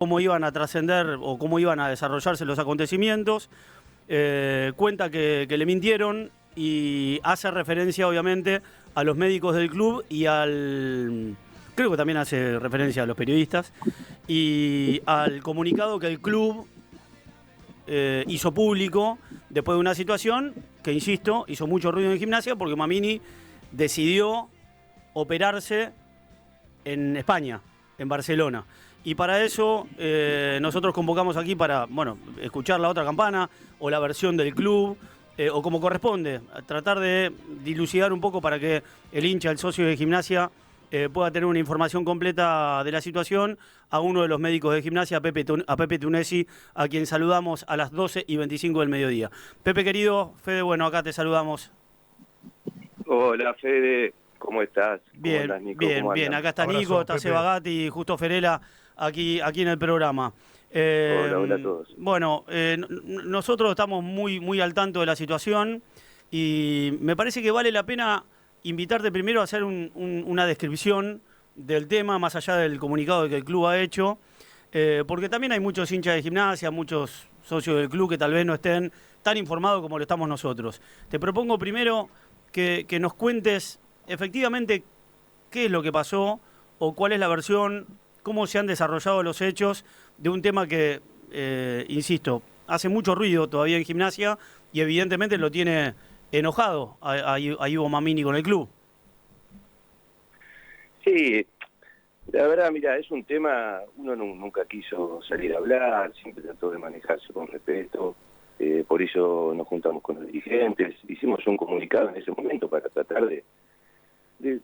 cómo iban a trascender o cómo iban a desarrollarse los acontecimientos. Cuenta que le mintieron y hace referencia, obviamente, a los médicos del club y creo que también hace referencia a los periodistas y al comunicado que el club hizo público después de una situación que, insisto, hizo mucho ruido en Gimnasia porque Mamini decidió operarse en España, en Barcelona. Y para eso nosotros convocamos aquí para, bueno, escuchar la otra campana o la versión del club, o como corresponde, tratar de dilucidar un poco para que el hincha, el socio de Gimnasia, pueda tener una información completa de la situación a uno de los médicos de Gimnasia, a Pepe Tunesi, a quien saludamos a las 12:25 del mediodía. Pepe querido, Fede, bueno, acá te saludamos. Hola Fede, ¿cómo estás? Bien, ¿Cómo andás, Nico? bien, bien. Acá está Abrazo, Nico, está Pepe. Seba Gatti y justo Ferela aquí en el programa. Hola a todos. Bueno, nosotros estamos muy al tanto de la situación y me parece que vale la pena invitarte primero a hacer una descripción del tema, más allá del comunicado que el club ha hecho, porque también hay muchos hinchas de Gimnasia, muchos socios del club que tal vez no estén tan informados como lo estamos nosotros. Te propongo primero que nos cuentes efectivamente qué es lo que pasó o cuál es la versión, cómo se han desarrollado los hechos de un tema que, insisto, hace mucho ruido todavía en Gimnasia y evidentemente lo tiene enojado a Ivo Mamini con el club. Sí, la verdad, mira, es un tema, uno nunca quiso salir a hablar, siempre trató de manejarse con respeto, por eso nos juntamos con los dirigentes, hicimos un comunicado en ese momento para tratar de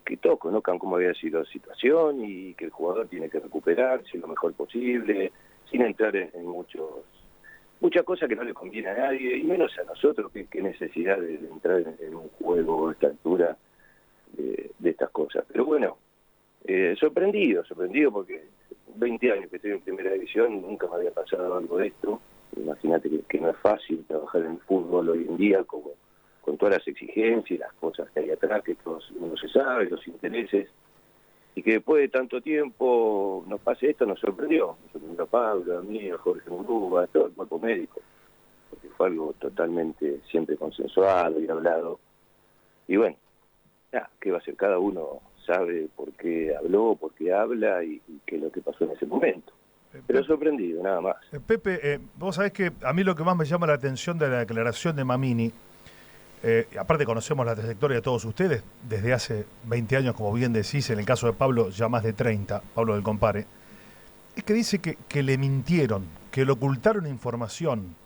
que todos conozcan cómo había sido la situación y que el jugador tiene que recuperarse lo mejor posible, sin entrar en muchas cosas que no le conviene a nadie, y menos a nosotros, que necesidad de entrar en un juego a esta altura de estas cosas. Pero bueno, sorprendido porque 20 años que estoy en primera división, nunca me había pasado algo de esto. Imagínate que no es fácil trabajar en el fútbol hoy en día con todas las exigencias y las cosas que hay atrás, que todos uno se sabe, los intereses, y que después de tanto tiempo nos pase esto, nos sorprendió a Pablo, a mí, a Jorge Muruga, a todo el cuerpo médico, porque fue algo totalmente siempre consensuado y hablado. Y bueno, ¿qué va a ser? Cada uno sabe por qué habló, por qué habla y qué es lo que pasó en ese momento. Pero sorprendido, nada más. Pepe, vos sabés que a mí lo que más me llama la atención de la declaración de Mamini, aparte conocemos la trayectoria de todos ustedes desde hace 20 años, como bien decís, en el caso de Pablo ya más de 30, Pablo del Compare, es que dice que le mintieron, que le ocultaron información,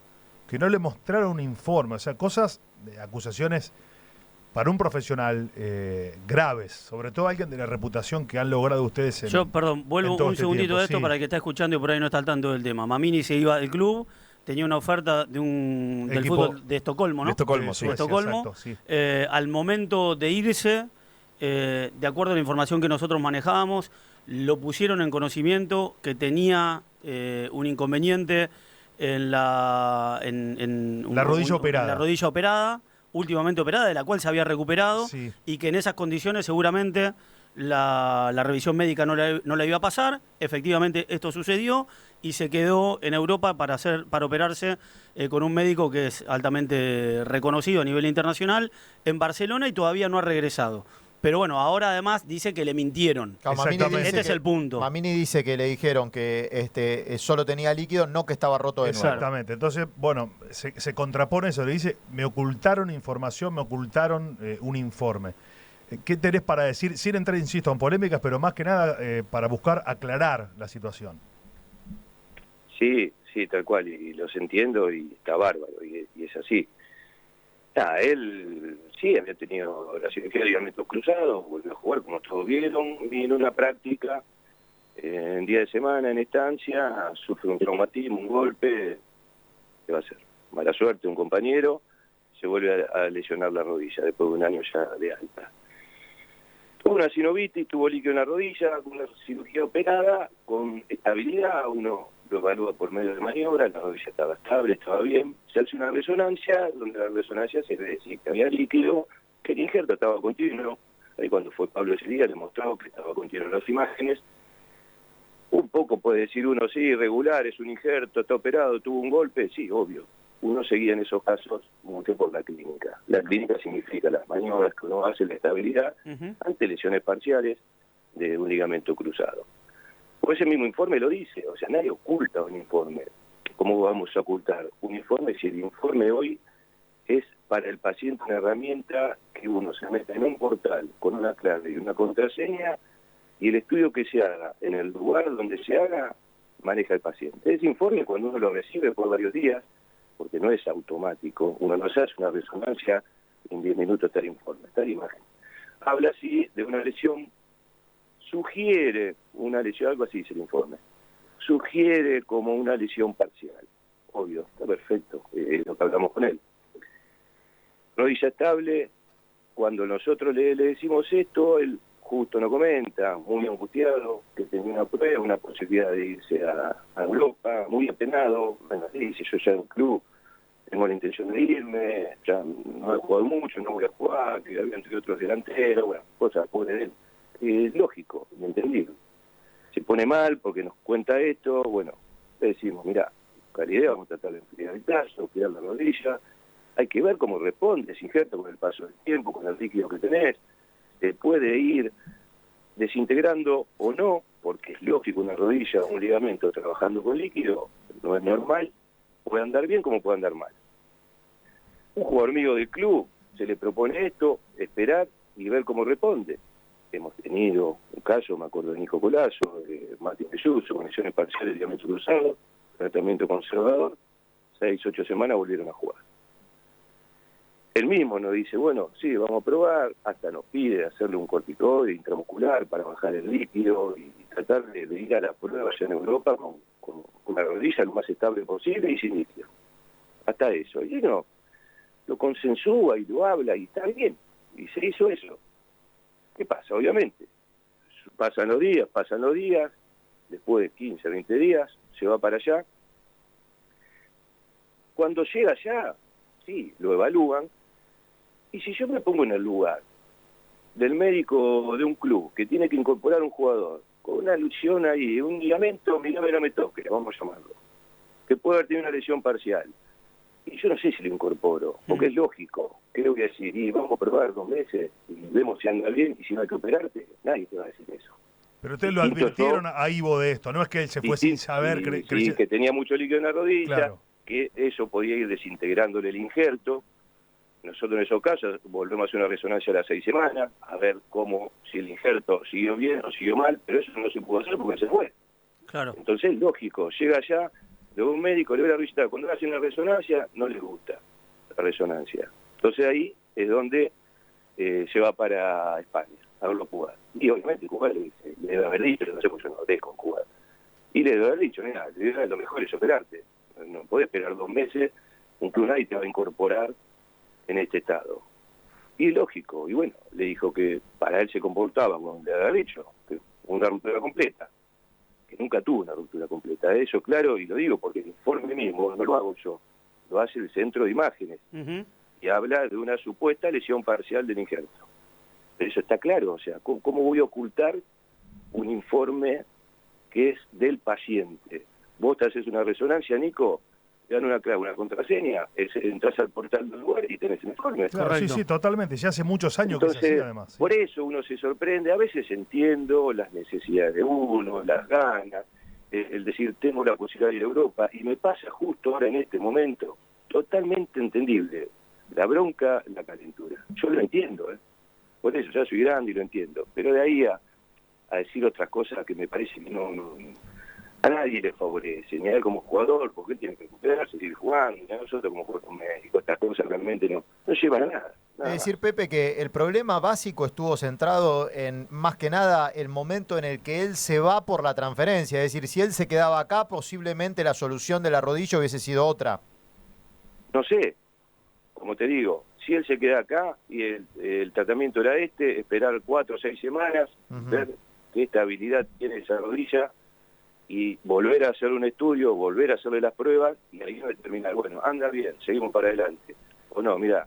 que no le mostraron un informe, o sea, cosas, acusaciones para un profesional graves, sobre todo alguien de la reputación que han logrado ustedes Vuelvo un segundito de esto sí. para el que está escuchando y por ahí no está al tanto del tema. Mamini se iba del club, tenía una oferta del fútbol de Estocolmo, ¿no? De Estocolmo, sí. De Estocolmo. Exacto, sí. Al momento de irse, de acuerdo a la información que nosotros manejábamos, lo pusieron en conocimiento que tenía un inconveniente en la rodilla operada. La rodilla operada, últimamente operada, de la cual se había recuperado, sí. Y que en esas condiciones seguramente la revisión médica no la iba a pasar. Efectivamente esto sucedió y se quedó en Europa para operarse con un médico que es altamente reconocido a nivel internacional en Barcelona y todavía no ha regresado. Pero bueno, ahora además dice que le mintieron. Este es el punto. Mamini dice que le dijeron que solo tenía líquido, no que estaba roto de nuevo. Exactamente. Entonces, bueno, se contrapone eso. Le dice, me ocultaron información, me ocultaron un informe. ¿Qué tenés para decir? Sin entrar, insisto, en polémicas, pero más que nada para buscar aclarar la situación. Sí, tal cual, y los entiendo y está bárbaro, y es así. Él sí había tenido la cirugía de ligamentos cruzados, volvió a jugar como todos vieron, vino una práctica en día de semana en estancia, sufre un traumatismo, un golpe, ¿qué va a hacer? Mala suerte, un compañero, se vuelve a lesionar la rodilla después de un año ya de alta. Tuvo una sinovitis, tuvo líquido en la rodilla, una cirugía operada, con estabilidad, uno lo evalúa por medio de maniobra, la rodilla estaba estable, estaba bien, se hace una resonancia, donde la resonancia se ve decir que había líquido, que el injerto estaba continuo, ahí cuando fue Pablo ese día le mostraba que estaba continuo en las imágenes, un tampoco puede decir uno, sí, irregular, es un injerto, está operado, tuvo un golpe, sí, obvio. Uno seguía en esos casos mucho por la clínica. La clínica significa las maniobras que uno hace, la estabilidad, ante lesiones parciales de un ligamento cruzado. Pues ese mismo informe lo dice, o sea, nadie oculta un informe. ¿Cómo vamos a ocultar un informe si el informe hoy es para el paciente una herramienta que uno se mete en un portal con una clave y una contraseña y el estudio que se haga en el lugar donde se haga maneja el paciente? Ese informe, cuando uno lo recibe por varios días, porque no es automático, uno no se hace una resonancia y en 10 minutos está el informe, está la imagen. Habla así de una lesión, sugiere una lesión, algo así dice el informe, sugiere como una lesión parcial. Obvio, está perfecto, es lo que hablamos con él. Rodilla estable, cuando nosotros le decimos esto, él justo nos comenta, muy angustiado, que tenía una prueba, una posibilidad de irse a Europa, muy apenado. Bueno, dice, yo ya en un club tengo la intención de irme, ya no he jugado mucho, no voy a jugar, que había entre otros delanteros, bueno, cosas pobre de él. Es lógico, entendido. Se pone mal porque nos cuenta esto, bueno, le decimos, mira, calidad, vamos a tratar de enfriar el brazo, cuidar la rodilla, hay que ver cómo responde ese injerto con el paso del tiempo, con el líquido que tenés, se puede ir desintegrando o no, porque es lógico una rodilla o un ligamento trabajando con líquido, no es normal, puede andar bien como puede andar mal. Un jugador amigo del club se le propone esto, esperar y ver cómo responde. Hemos tenido un caso, me acuerdo de Nico Colazo, de Martín Belluso, con lesiones parciales de ligamento cruzado, tratamiento conservador, 6-8 semanas volvieron a jugar. Él mismo nos dice, bueno, sí, vamos a probar, hasta nos pide hacerle un corticoide intramuscular para bajar el líquido y tratar de ir a la prueba allá en Europa con la rodilla lo más estable posible y sin líquido. Hasta eso. Y uno lo consensúa y lo habla y está bien. Y se hizo eso. ¿Qué pasa? Obviamente, pasan los días, después de 15, 20 días, se va para allá. Cuando llega allá, sí, lo evalúan. Y si yo me pongo en el lugar del médico de un club que tiene que incorporar un jugador con una lesión ahí, un ligamento, mi no me toque, vamos a llamarlo, que puede haber tenido una lesión parcial, y yo no sé si lo incorporo, porque es lógico, ¿qué le voy a decir? Y vamos a probar 2 meses y vemos si anda bien, y si no hay que operarte, nadie te va a decir eso. Pero ustedes lo advirtieron a Ivo de esto, no es que él se fue sin saber. Sí, que tenía mucho líquido en la rodilla, claro, que eso podía ir desintegrándole el injerto. Nosotros en esos casos volvemos a hacer una resonancia a las 6 semanas, a ver cómo, si el injerto siguió bien o siguió mal, pero eso no se pudo hacer porque se fue. Claro. Entonces, lógico, llega allá, de un médico, le ve la rodilla, cuando le hacen una resonancia, no le gusta la resonancia. Entonces ahí es donde se va para España, a verlo jugar. Y obviamente jugar le debe haber dicho, no sé por qué yo no dejo jugar. Y le debe haber dicho, mira, lo mejor es operarte. No podés esperar 2 meses, un club nadie te va a incorporar en este estado. Y lógico, y bueno, le dijo que para él se comportaba, como le había dicho, que una ruptura completa, que nunca tuvo una ruptura completa. Eso claro, y lo digo porque el informe mismo no lo hago yo, lo hace el centro de imágenes, y habla de una supuesta lesión parcial del injerto. Pero eso está claro, o sea, ¿cómo voy a ocultar un informe que es del paciente? Vos te haces una resonancia, Nico, te dan una clave, una contraseña, entras al portal del lugar y tenés el informe. Claro, sí, totalmente. Ya hace muchos años. Entonces, que se hacía, además. ¿Sí? Por eso uno se sorprende. A veces entiendo las necesidades de uno, las ganas, el decir, tengo la posibilidad de ir a Europa, y me pasa justo ahora en este momento, totalmente entendible. La bronca, la calentura. Yo lo entiendo, por eso ya soy grande y lo entiendo. Pero de ahí a decir otras cosas que me parece que no a nadie le favorece, ni a él como jugador, porque él tiene que recuperarse, seguir jugando, ni a nosotros como jugador médico, estas cosas realmente no llevan a nada. Es decir, Pepe, que el problema básico estuvo centrado en, más que nada, el momento en el que él se va por la transferencia. Es decir, si él se quedaba acá, posiblemente la solución de la rodilla hubiese sido otra. No sé, como te digo, si él se queda acá y el tratamiento era esperar 4 o 6 semanas, ver qué estabilidad tiene esa rodilla, y volver a hacer un estudio, volver a hacerle las pruebas, y ahí determinar, bueno, anda bien, seguimos para adelante. O no, mira,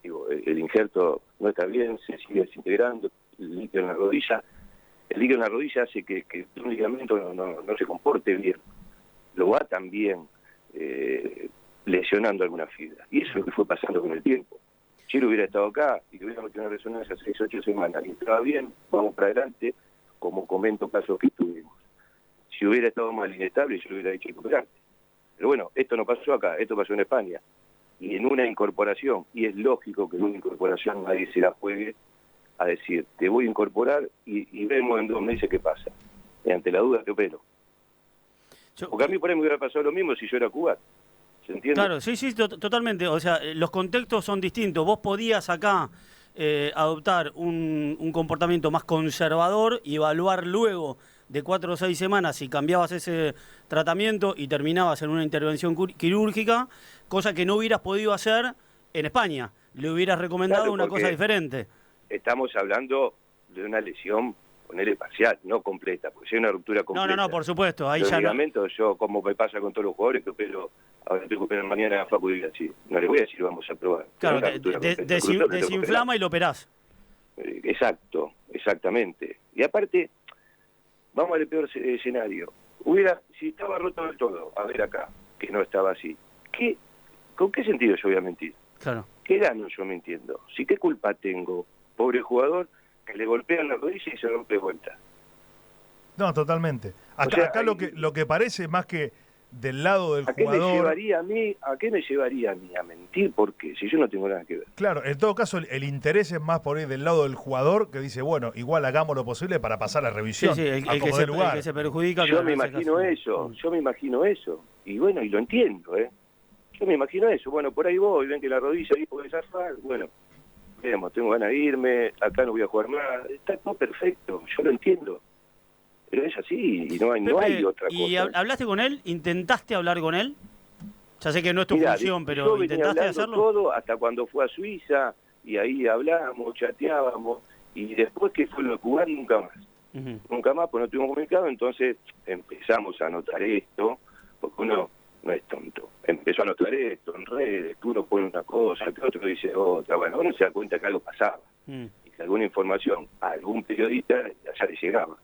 digo, el injerto no está bien, se sigue desintegrando, el líquido en la rodilla, El líquido en la rodilla hace que un ligamento no se comporte bien, lo va también lesionando alguna fibra. Y eso es lo que fue pasando con el tiempo. Si él hubiera estado acá y hubiera metido una resonancia 6 o 8 semanas y estaba bien, vamos para adelante, como comento casos que tuvimos. Si hubiera estado mal inestable, yo le hubiera dicho recuperarte. Pero bueno, esto no pasó acá, esto pasó en España. Y en una incorporación, y es lógico que en una incorporación nadie se la juegue a decir, te voy a incorporar y vemos en 2 meses qué pasa. Y ante la duda te opero. Porque a mí por ahí me hubiera pasado lo mismo si yo era cubano. ¿Se entiende? Claro, sí, totalmente. O sea, los contextos son distintos. Vos podías acá adoptar un comportamiento más conservador y evaluar luego de 4 o 6 semanas si cambiabas ese tratamiento y terminabas en una intervención quirúrgica, cosa que no hubieras podido hacer en España. Le hubieras recomendado una cosa diferente. Estamos hablando de una lesión, ponerle parcial, no completa, porque si hay una ruptura completa. No, por supuesto. Ahí los ya ligamentos, yo, como me pasa con todos los jugadores que opero, ahora estoy que operar mañana a Facu y así. No le voy a decir vamos a probar. Claro, desinflama y lo operás. Exacto, exactamente. Y aparte, vamos al peor escenario. Si estaba roto del todo, a ver acá, que no estaba así, ¿con qué sentido yo voy a mentir? Claro. ¿Qué gano yo mintiendo? ¿Sí qué culpa tengo, pobre jugador, que le golpean la rodilla y se rompe de vuelta? No, totalmente. Acá lo que parece más que del lado del jugador... ¿A qué me llevaría a mí a mentir? ¿Por qué? Si yo no tengo nada que ver. Claro, en todo caso el interés es más por ahí del lado del jugador, que dice, bueno, igual hagamos lo posible para pasar la revisión. Sí, el que se perjudica. Yo me imagino eso. Y bueno, y lo entiendo, ¿eh? Yo me imagino eso. Bueno, por ahí voy, ven que la rodilla ahí puede zafar. Bueno, vemos, tengo ganas de irme, acá no voy a jugar más. Está todo perfecto, yo lo entiendo. Pero es así y no hay otra cosa. ¿Y hablaste con él? ¿Intentaste hablar con él? Ya sé que no es tu función, pero ¿intentaste hacerlo? Todo hasta cuando fue a Suiza y ahí hablamos, chateábamos y después que fue lo de Cuba nunca más. Nunca más, pues no tuvimos comunicado, entonces empezamos a notar esto, porque uno no es tonto. Empezó a notar esto en redes, que uno pone una cosa, que otro dice otra. Bueno, uno se da cuenta que algo pasaba y que alguna información a algún periodista ya le llegaba.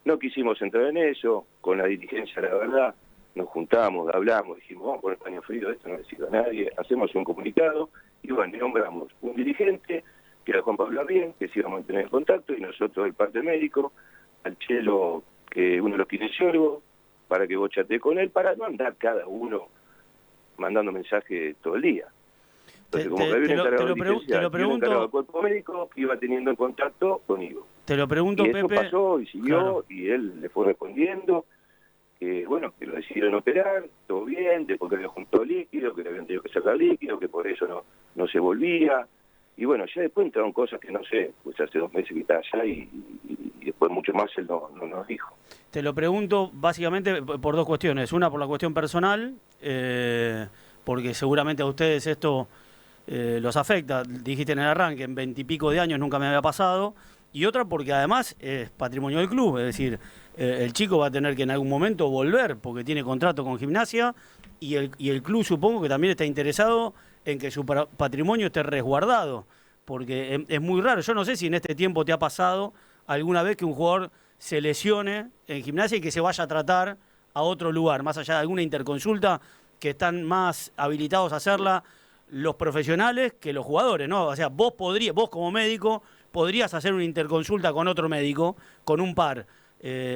No quisimos entrar en eso, con la dirigencia, la verdad, nos juntamos, hablamos, dijimos, vamos a poner paño frío, esto no le sirve a nadie, hacemos un comunicado y bueno, nombramos un dirigente, que era Juan Pablo Arrién, que se iba a mantener en contacto, y nosotros el parte médico, al Chelo, que uno de los kinesiólogos, para que vos chatees con él, para no andar cada uno mandando mensajes todo el día. Entonces, como que había un encargado de dirigencia, un encargado del cuerpo médico, que iba teniendo en contacto conmigo. Te lo pregunto, y Pepe. eso pasó y siguió, claro. Y él le fue respondiendo que, bueno, que lo decidieron operar, todo bien, después que había juntado líquido, que le habían tenido que sacar líquido, que por eso no se volvía. Y bueno, ya después entraron cosas que no sé, pues hace 2 meses que está allá y después mucho más él no nos dijo. Te lo pregunto básicamente por 2 cuestiones. Una, por la cuestión personal, porque seguramente a ustedes esto los afecta. Dijiste en el arranque, en 20 y pico de años nunca me había pasado. Y otra, porque además es patrimonio del club. Es decir, el chico va a tener que en algún momento volver, porque tiene contrato con Gimnasia, y el club supongo que también está interesado en que su patrimonio esté resguardado, porque es muy raro. Yo no sé si en este tiempo te ha pasado alguna vez que un jugador se lesione en Gimnasia y que se vaya a tratar a otro lugar, más allá de alguna interconsulta que están más habilitados a hacerla los profesionales que los jugadores, ¿no? O sea, vos como médico podrías hacer una interconsulta con otro médico, con un par.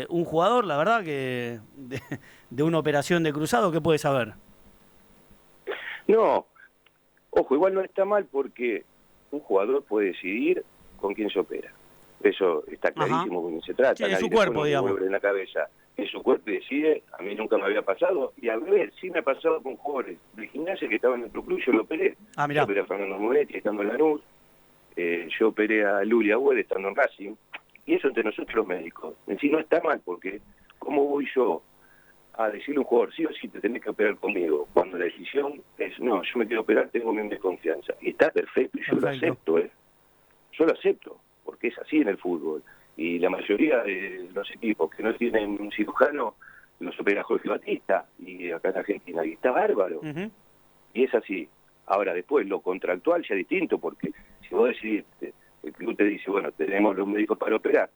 Un jugador, la verdad que de una operación de cruzado, ¿qué puede saber? No, ojo, igual no está mal porque un jugador puede decidir con quién se opera. Eso está clarísimo con quién se trata. Sí, es su cuerpo, digamos. En la cabeza. Es su cuerpo y decide. A mí nunca me había pasado. Y al revés, sí me ha pasado con jugadores de Gimnasia que estaban en otro club, yo lo operé. Mirá. Yo operé a Fernando Moretti estando en Lanús. Yo operé a Luli Agüed estando en Racing. Y eso entre nosotros los médicos. En sí no está mal porque ¿cómo voy yo a decirle a un jugador, sí o sí te tenés que operar conmigo? Cuando la decisión es, no, yo me quiero operar, tengo mi desconfianza. Y está perfecto, y yo lo acepto, Yo lo acepto, porque es así en el fútbol. Y la mayoría de los equipos que no tienen un cirujano, los opera Jorge Batista, y acá en Argentina, y está bárbaro. Y es así. Ahora, después, lo contractual ya es distinto, porque si vos decidís, el club te dice, bueno, tenemos los médicos para operar,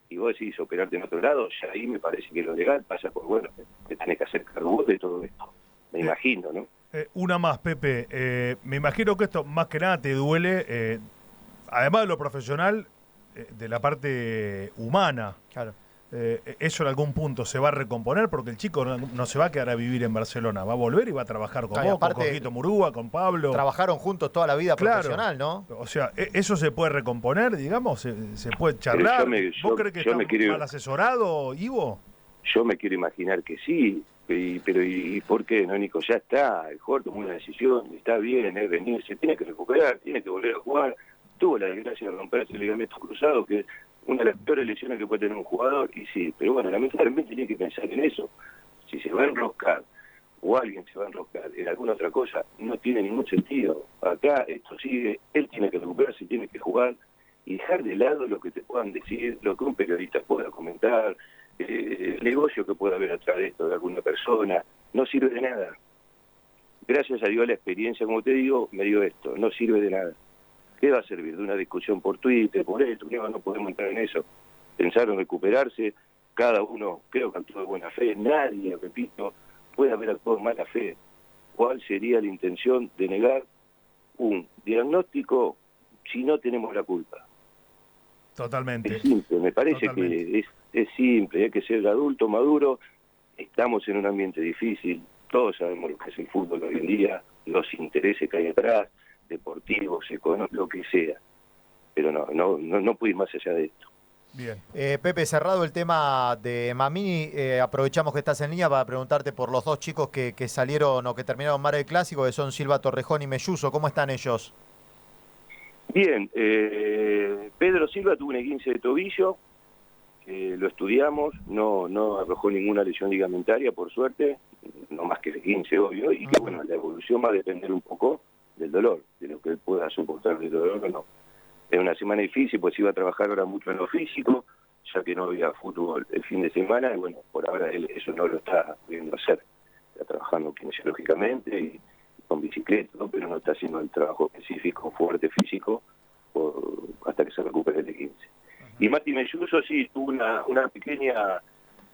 y vos decís operarte en otro lado, ya ahí me parece que lo legal pasa por, bueno, te tenés que hacer cargo vos de todo esto. Me imagino, ¿no? Una más, Pepe. Me imagino que esto más que nada te duele, además de lo profesional, de la parte humana. Claro. ¿Eso en algún punto se va a recomponer? Porque el chico no se va a quedar a vivir en Barcelona, va a volver y va a trabajar con vos, con Jorgito Murúa, con Pablo. Trabajaron juntos toda la vida profesional, ¿no? O sea, ¿eso se puede recomponer, digamos? ¿Se puede charlar? ¿Vos crees que está mal asesorado, Ivo? Yo me quiero imaginar que sí, pero ¿y por qué no, Nico? Ya está, el jugador tomó una decisión, está bien, es venirse, tiene que recuperar, tiene que volver a jugar. Tuvo la desgracia de romperse el ligamento cruzado, que es una de las peores lesiones que puede tener un jugador, y sí, pero bueno, lamentablemente tiene que pensar en eso. Si se va a enroscar, o alguien se va a enroscar en alguna otra cosa, no tiene ningún sentido. Acá esto sigue, él tiene que recuperarse, tiene que jugar, y dejar de lado lo que te puedan decir, lo que un periodista pueda comentar, el negocio que pueda haber atrás de esto de alguna persona, no sirve de nada. Gracias a Dios la experiencia, como te digo, me dio esto, no sirve de nada. ¿Qué va a servir? ¿De una discusión por Twitter, por esto? No podemos entrar en eso. Pensaron recuperarse, cada uno creo que actuó de buena fe, nadie, repito, puede haber actuado de mala fe. ¿Cuál sería la intención de negar un diagnóstico si no tenemos la culpa? Totalmente. Es simple, me parece que es simple, hay que ser adulto, maduro, estamos en un ambiente difícil, todos sabemos lo que es el fútbol hoy en día, los intereses que hay atrás, deportivos, económicos, lo que sea, pero no pude ir más allá de esto. Bien. Pepe, cerrado el tema de Mamini, aprovechamos que estás en línea para preguntarte por los dos chicos que salieron o que terminaron mal el clásico, que son Silva Torrejón y Melluso. ¿Cómo están ellos? Bien, Pedro Silva tuvo un esguince de tobillo, lo estudiamos, no arrojó ninguna lesión ligamentaria, por suerte, no más que el esguince, obvio, y que bueno, la evolución va a depender un poco del dolor, de lo que él pueda soportar del dolor o no. Es una semana difícil, pues iba a trabajar ahora mucho en lo físico, ya que no había fútbol el fin de semana, y bueno, por ahora él eso no lo está pudiendo hacer. Está trabajando kinesiológicamente y con bicicleta, ¿no? Pero no está haciendo el trabajo específico, fuerte, físico, hasta que se recupere el 15. Y Mati Melluso sí tuvo una pequeña,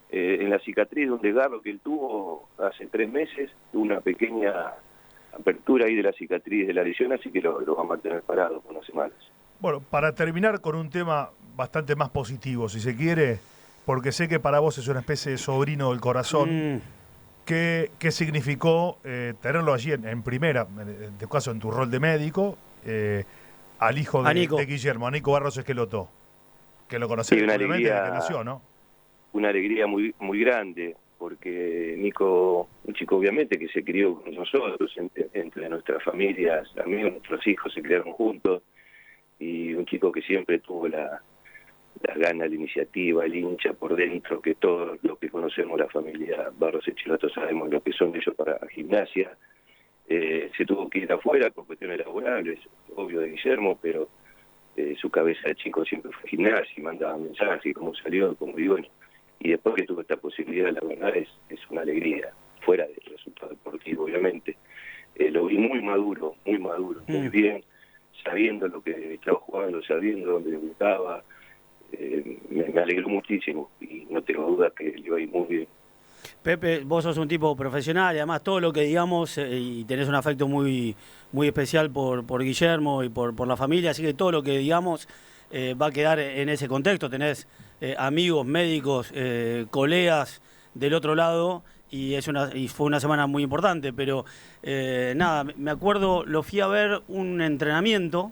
en la cicatriz de un desgarro que él tuvo hace 3 meses, tuvo una pequeña apertura ahí de la cicatriz de la lesión, así que lo va a mantener parado por unas semanas. Bueno, para terminar con un tema bastante más positivo, si se quiere, porque sé que para vos es una especie de sobrino del corazón, ¿qué significó tenerlo allí en primera, en tu caso en tu rol de médico, al hijo de Guillermo, a Nico Barros Esqueloto, que lo conocés obviamente desde que nació, ¿no? Una alegría muy, muy grande, porque Nico, un chico obviamente que se crió con nosotros, entre nuestras familias, amigos, nuestros hijos se criaron juntos, y un chico que siempre tuvo las ganas, la iniciativa, el hincha por dentro, que todos los que conocemos la familia Barros Esqueloto sabemos lo que son ellos para Gimnasia. Se tuvo que ir afuera por cuestiones laborables, obvio de Guillermo, pero su cabeza de chico siempre fue Gimnasia y mandaba mensajes, cómo salió, cómo vivió. Y después que tuvo esta posibilidad, la verdad es una alegría, fuera del resultado deportivo, obviamente. Lo vi muy maduro, muy bien, sabiendo lo que estaba jugando, sabiendo dónde debutaba. Me alegró muchísimo y no tengo duda que le va a ir muy bien. Pepe, vos sos un tipo profesional y además todo lo que digamos, y tenés un afecto muy, muy especial por Guillermo y por la familia, así que todo lo que digamos va a quedar en ese contexto. Tenés amigos, médicos, colegas del otro lado y fue una semana muy importante, pero nada, me acuerdo, lo fui a ver un entrenamiento,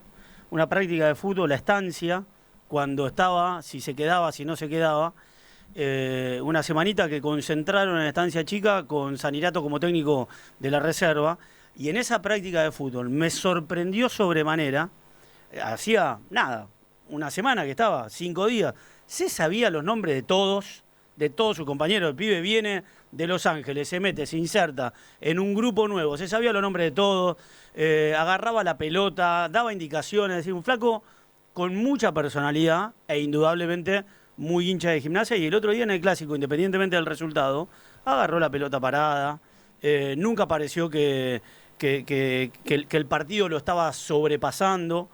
una práctica de fútbol, la estancia, cuando estaba, si se quedaba, si no se quedaba, una semanita que concentraron en Estancia Chica con Sanirato como técnico de la reserva, y en esa práctica de fútbol me sorprendió sobremanera, hacía nada, una semana que estaba, 5 días, se sabía los nombres de todos sus compañeros. El pibe viene de Los Ángeles, se mete, se inserta en un grupo nuevo, se sabía los nombres de todos, agarraba la pelota, daba indicaciones, es decir, un flaco con mucha personalidad e indudablemente muy hincha de Gimnasia, y el otro día en el clásico, independientemente del resultado, agarró la pelota parada, nunca pareció que el partido lo estaba sobrepasando,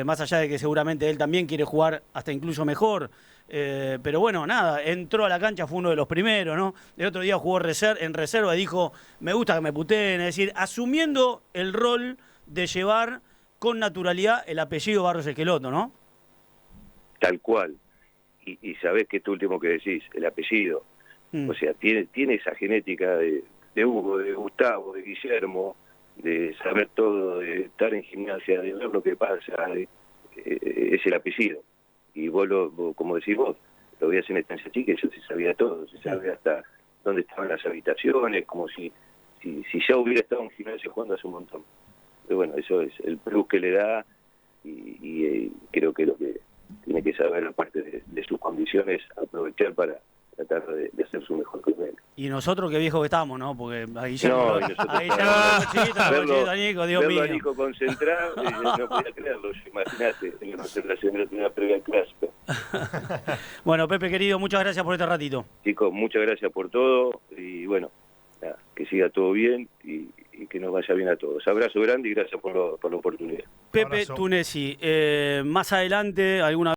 más allá de que seguramente él también quiere jugar hasta incluso mejor, Pero bueno, nada, entró a la cancha, fue uno de los primeros, ¿no? El otro día jugó en reserva y dijo, me gusta que me puteen, es decir, asumiendo el rol de llevar con naturalidad el apellido Barros Esqueloto, ¿no? Tal cual. Y sabés que esto último que decís, el apellido. O sea, tiene esa genética de Hugo, de Gustavo, de Guillermo, de saber todo, de estar en gimnasia, de ver lo que pasa, es el apellido. Y vos, como decís vos, lo veías en estancia chica y yo se sabía todo, se sabía hasta dónde estaban las habitaciones, como si ya hubiera estado en gimnasia jugando hace un montón. Pero bueno, eso es el plus que le da y creo que lo que tiene que saber, aparte de sus condiciones, aprovechar para tratar de hacer su mejor nivel. Y nosotros qué viejos que estamos, ¿no? Porque ahí ya No, verlo a Nico, Dios mío. Verlo a Nico concentrado, no podía creerlo, imagínate, en la concentración de una previa clase. Bueno, Pepe querido, muchas gracias por este ratito. Chicos, muchas gracias por todo y bueno, nada, que siga todo bien y que nos vaya bien a todos. Abrazo grande y gracias por la oportunidad. Pepe Abrazo. Tunesi, más adelante, alguna